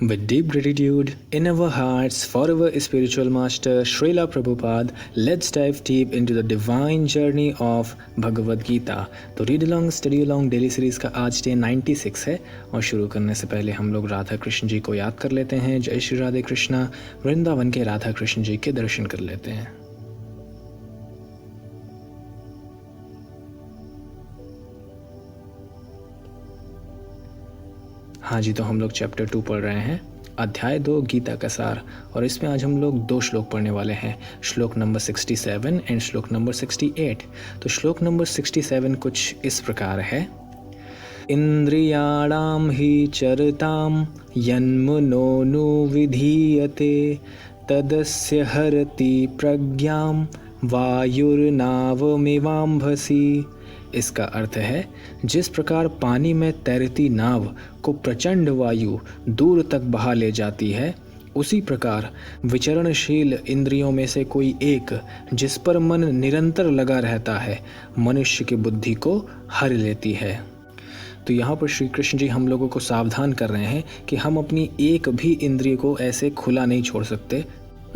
With deep gratitude in our hearts for our spiritual master Srila Prabhupada, let's dive deep into the divine journey of Bhagavad Gita. तो read along study along daily series का आज day 96 है और शुरू करने से पहले हम लोग राधा कृष्ण जी को याद कर लेते हैं। जय श्री राधे कृष्णा। वृंदावन के राधा कृष्ण जी के दर्शन कर लेते हैं। हाँ जी, तो हम लोग चैप्टर 2 पढ़ रहे हैं, अध्याय 2 गीता का सार। और इसमें आज हम लोग 2 श्लोक पढ़ने वाले हैं, श्लोक नंबर 67 एंड श्लोक नंबर 68। तो श्लोक नंबर 67 कुछ इस प्रकार है। इंद्रियाणाम ही चरताम यन्मनो विधीयते तदस्य हरति प्रज्ञाम वायुर्नावमिवाम्भसि। इसका अर्थ है, जिस प्रकार पानी में तैरती नाव को प्रचंड वायु दूर तक बहा ले जाती है, उसी प्रकार विचरणशील इंद्रियों में से कोई एक जिस पर मन निरंतर लगा रहता है, मनुष्य की बुद्धि को हर लेती है। तो यहाँ पर श्री कृष्ण जी हम लोगों को सावधान कर रहे हैं कि हम अपनी एक भी इंद्रिय को ऐसे खुला नहीं छोड़ सकते,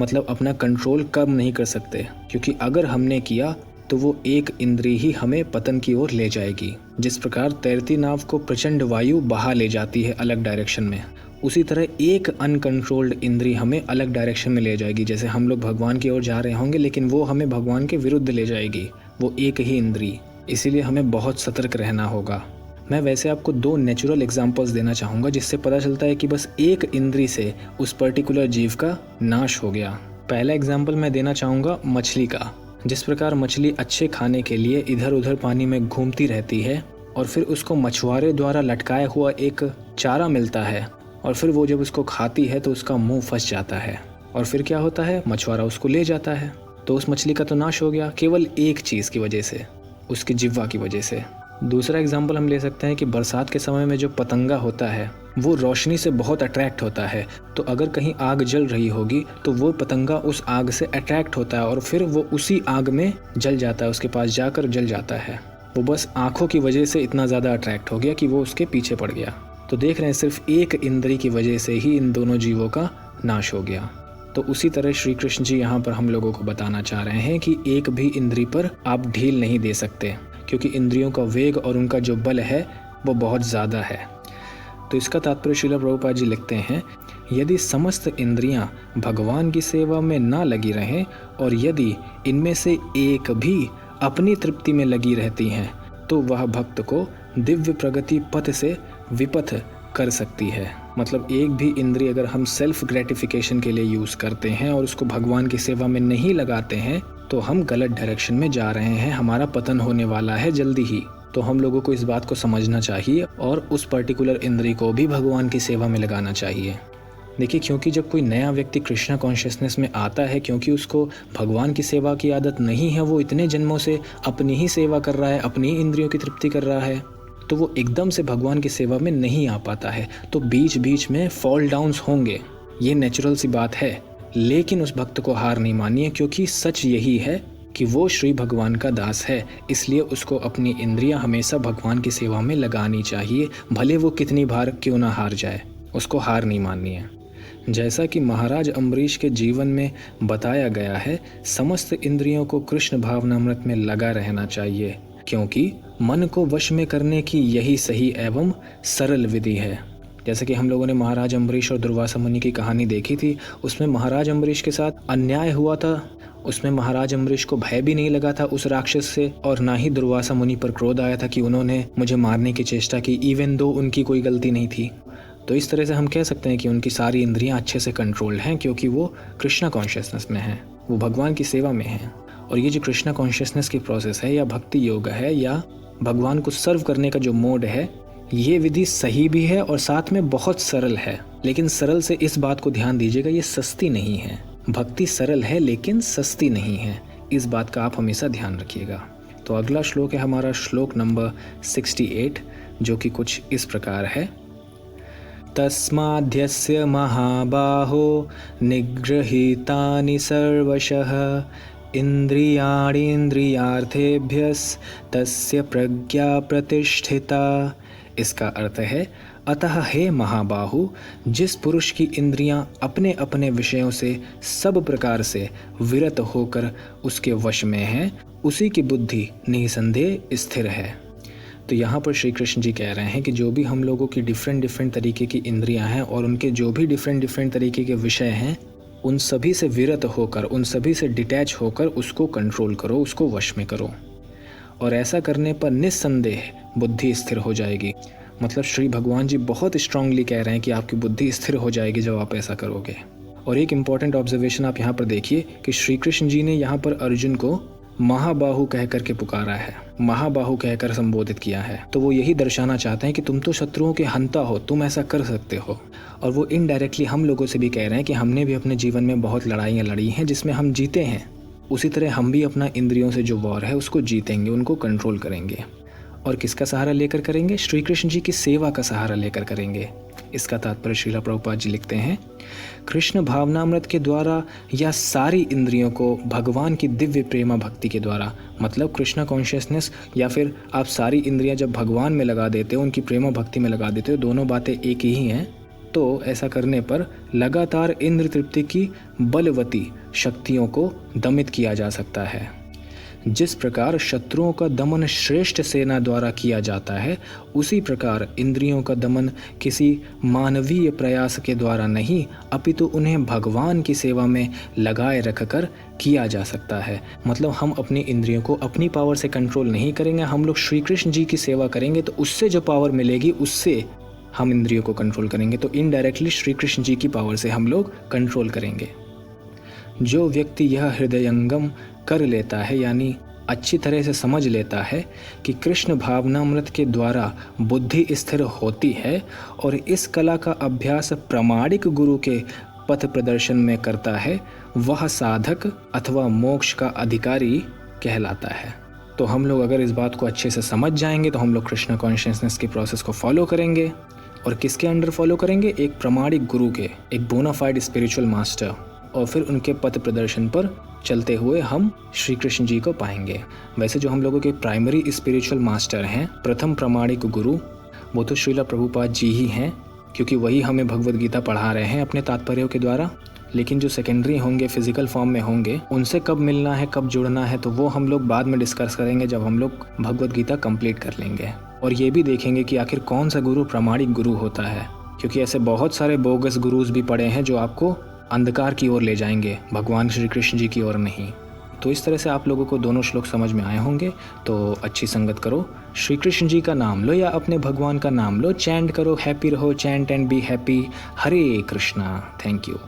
मतलब अपना कंट्रोल कम नहीं कर सकते, क्योंकि अगर हमने किया तो वो एक इंद्रिय ही हमें पतन की ओर ले जाएगी। जिस प्रकार तैरती नाव को प्रचंड वायु बहा ले जाती है अलग डायरेक्शन में, उसी तरह एक अनकंट्रोल्ड इंद्रिय हमें अलग डायरेक्शन में ले जाएगी। जैसे हम लोग भगवान की ओर जा रहे होंगे, लेकिन वो हमें भगवान के विरुद्ध ले जाएगी, वो एक ही इंद्रिय। इसीलिए हमें बहुत सतर्क रहना होगा। मैं वैसे आपको 2 नेचुरल एग्जाम्पल्स देना चाहूँगा, जिससे पता चलता है कि बस एक इंद्रिय से उस पर्टिकुलर जीव का नाश हो गया। पहला एग्जाम्पल मैं देना चाहूँगा मछली का। जिस प्रकार मछली अच्छे खाने के लिए इधर उधर पानी में घूमती रहती है और फिर उसको मछुआरे द्वारा लटकाया हुआ एक चारा मिलता है, और फिर वो जब उसको खाती है तो उसका मुंह फंस जाता है, और फिर क्या होता है, मछुआरा उसको ले जाता है। तो उस मछली का तो नाश हो गया केवल एक चीज़ की वजह से, उसकी जिह्वा की वजह से। दूसरा एग्जाम्पल हम ले सकते हैं कि बरसात के समय में जो पतंगा होता है वो रोशनी से बहुत अट्रैक्ट होता है। तो अगर कहीं आग जल रही होगी तो वो पतंगा उस आग से अट्रैक्ट होता है और फिर वो उसी आग में जल जाता है, उसके पास जाकर जल जाता है। वो बस आँखों की वजह से इतना ज़्यादा अट्रैक्ट हो गया कि वो उसके पीछे पड़ गया। तो देख रहे हैं, सिर्फ एक इंद्रिय की वजह से ही इन दोनों जीवों का नाश हो गया। तो उसी तरह श्री कृष्ण जी यहाँ पर हम लोगों को बताना चाह रहे हैं कि एक भी इंद्रिय पर आप ढील नहीं दे सकते, क्योंकि इंद्रियों का वेग और उनका जो बल है वो बहुत ज़्यादा है। तो इसका तात्पर्य श्रील प्रभुपाद जी लिखते हैं, यदि समस्त इंद्रियां भगवान की सेवा में ना लगी रहें और यदि इनमें से एक भी अपनी तृप्ति में लगी रहती हैं, तो वह भक्त को दिव्य प्रगति पथ से विपथ कर सकती है। मतलब एक भी इंद्रिय अगर हम सेल्फ ग्रेटिफिकेशन के लिए यूज़ करते हैं और उसको भगवान की सेवा में नहीं लगाते हैं, तो हम गलत डायरेक्शन में जा रहे हैं, हमारा पतन होने वाला है जल्दी ही। तो हम लोगों को इस बात को समझना चाहिए और उस पर्टिकुलर इंद्रिय को भी भगवान की सेवा में लगाना चाहिए। देखिए, क्योंकि जब कोई नया व्यक्ति कृष्णा कॉन्शियसनेस में आता है, क्योंकि उसको भगवान की सेवा की आदत नहीं है, वो इतने जन्मों से अपनी ही सेवा कर रहा है, अपनी ही इंद्रियों की तृप्ति कर रहा है, तो वो एकदम से भगवान की सेवा में नहीं आ पाता है। तो बीच बीच में फॉल डाउन्स होंगे, ये नेचुरल सी बात है। लेकिन उस भक्त को हार नहीं मानिए, क्योंकि सच यही है कि वो श्री भगवान का दास है, इसलिए उसको अपनी इंद्रियां हमेशा भगवान की सेवा में लगानी चाहिए, भले वो कितनी बार क्यों ना हार जाए, उसको हार नहीं माननी है। जैसा कि महाराज अम्बरीश के जीवन में बताया गया है, समस्त इंद्रियों को कृष्ण भावनामृत में लगा रहना चाहिए, क्योंकि मन को वश में करने की यही सही एवं सरल विधि है। जैसे कि हम लोगों ने महाराज अम्बरीश और दुर्वासा मुनि की कहानी देखी थी, उसमें महाराज अम्बरीश के साथ अन्याय हुआ था। उसमें महाराज अम्बरीश को भय भी नहीं लगा था उस राक्षस से, और ना ही दुर्वासा मुनि पर क्रोध आया था कि उन्होंने मुझे मारने की चेष्टा की, इवन दो उनकी कोई गलती नहीं थी। तो इस तरह से हम कह सकते हैं कि उनकी सारी इंद्रियां अच्छे से कंट्रोल्ड हैं, क्योंकि वो कृष्णा कॉन्शियसनेस में हैं, वो भगवान की सेवा में हैं। और ये जो कृष्णा कॉन्शियसनेस की प्रोसेस है, या भक्ति योग है, या भगवान को सर्व करने का जो मोड है, ये विधि सही भी है और साथ में बहुत सरल है। लेकिन सरल से इस बात को ध्यान दीजिएगा, ये सस्ती नहीं है। भक्ति सरल है लेकिन सस्ती नहीं है, इस बात का आप हमेशा ध्यान रखिएगा। तो अगला श्लोक है हमारा श्लोक नंबर 68, जो कि कुछ इस प्रकार है। तस्माद्यस्य महाबाहो निगृहीतानि सर्वशः इंद्रियाणीन्द्रियार्थेभ्यस् तस्य प्रज्ञा प्रतिष्ठिता। इसका अर्थ है, अतः हे महाबाहु, जिस पुरुष की इंद्रियां अपने अपने विषयों से सब प्रकार से विरत होकर उसके वश में हैं, उसी की बुद्धि निसंदेह स्थिर है। तो यहाँ पर श्री कृष्ण जी कह रहे हैं कि जो भी हम लोगों की डिफरेंट तरीके की इंद्रियां हैं और उनके जो भी डिफरेंट तरीके के विषय हैं, उन सभी से विरत होकर, उन सभी से डिटैच होकर उसको कंट्रोल करो, उसको वश में करो। और ऐसा करने पर निस्संदेह बुद्धि स्थिर हो जाएगी। मतलब श्री भगवान जी बहुत स्ट्रांगली कह रहे हैं कि आपकी बुद्धि स्थिर हो जाएगी जब आप ऐसा करोगे। और एक इम्पॉर्टेंट ऑब्जर्वेशन आप यहाँ पर देखिए कि श्री कृष्ण जी ने यहाँ पर अर्जुन को महाबाहु कह करके पुकारा है, महाबाहु कहकर संबोधित किया है। तो वो यही दर्शाना चाहते हैं कि तुम तो शत्रुओं के हंता हो, तुम ऐसा कर सकते हो। और वो इनडायरेक्टली हम लोगों से भी कह रहे हैं कि हमने भी अपने जीवन में बहुत लड़ाइयाँ लड़ी हैं जिसमें हम जीते हैं, उसी तरह हम भी अपना इंद्रियों से जो वॉर है उसको जीतेंगे, उनको कंट्रोल करेंगे। और किसका सहारा लेकर करेंगे? श्री कृष्ण जी की सेवा का सहारा लेकर करेंगे। इसका तात्पर्य श्रीला प्रभुपाद जी लिखते हैं, कृष्ण भावनामृत के द्वारा या सारी इंद्रियों को भगवान की दिव्य प्रेमा भक्ति के द्वारा, मतलब कृष्णा कॉन्शियसनेस, या फिर आप सारी इंद्रियां जब भगवान में लगा देते हो, उनकी प्रेमा भक्ति में लगा देते हो, दोनों बातें एक ही हैं। तो ऐसा करने पर लगातार इंद्र तृप्ति की बलवती शक्तियों को दमित किया जा सकता है। जिस प्रकार शत्रुओं का दमन श्रेष्ठ सेना द्वारा किया जाता है, उसी प्रकार इंद्रियों का दमन किसी मानवीय प्रयास के द्वारा नहीं, अपितु उन्हें भगवान की सेवा में लगाए रखकर किया जा सकता है। मतलब हम अपनी इंद्रियों को अपनी पावर से कंट्रोल नहीं करेंगे, हम लोग श्री कृष्ण जी की सेवा करेंगे तो उससे जो पावर मिलेगी उससे हम इंद्रियों को कंट्रोल करेंगे। तो इनडायरेक्टली श्री कृष्ण जी की पावर से हम लोग कंट्रोल करेंगे। जो व्यक्ति यह हृदयंगम कर लेता है, यानी अच्छी तरह से समझ लेता है कि कृष्ण भावनामृत के द्वारा बुद्धि स्थिर होती है और इस कला का अभ्यास प्रामाणिक गुरु के पथ प्रदर्शन में करता है, वह साधक अथवा मोक्ष का अधिकारी कहलाता है। तो हम लोग अगर इस बात को अच्छे से समझ जाएंगे तो हम लोग कृष्ण कॉन्शियसनेस की प्रोसेस को फॉलो करेंगे। और किसके अंडर फॉलो करेंगे? एक प्रामाणिक गुरु के, एक बोनाफाइड स्पिरिचुअल मास्टर, और फिर उनके पथ प्रदर्शन पर चलते हुए हम श्री कृष्ण जी को पाएंगे। वैसे जो हम लोगों के प्राइमरी स्पिरिचुअल मास्टर हैं, प्रथम प्रामाणिक गुरु, वो तो श्रीला प्रभुपाद जी ही हैं, क्योंकि वही हमें भगवद गीता पढ़ा रहे हैं अपने तात्पर्यों के द्वारा। लेकिन जो सेकेंडरी होंगे, फिजिकल फॉर्म में होंगे, उनसे कब मिलना है, कब जुड़ना है, तो वो हम लोग बाद में डिस्कस करेंगे जब हम लोग भगवद गीता कंप्लीट कर लेंगे। और ये भी देखेंगे कि आखिर कौन सा गुरु प्रामाणिक गुरु होता है, क्योंकि ऐसे बहुत सारे बोगस गुरुज भी पड़े हैं जो आपको अंधकार की ओर ले जाएंगे, भगवान श्री कृष्ण जी की ओर नहीं। तो इस तरह से आप लोगों को दोनों श्लोक समझ में आए होंगे। तो अच्छी संगत करो, श्री कृष्ण जी का नाम लो या अपने भगवान का नाम लो, चैंट करो, हैप्पी रहो, chant and be happy. Hare Krishna. Thank you.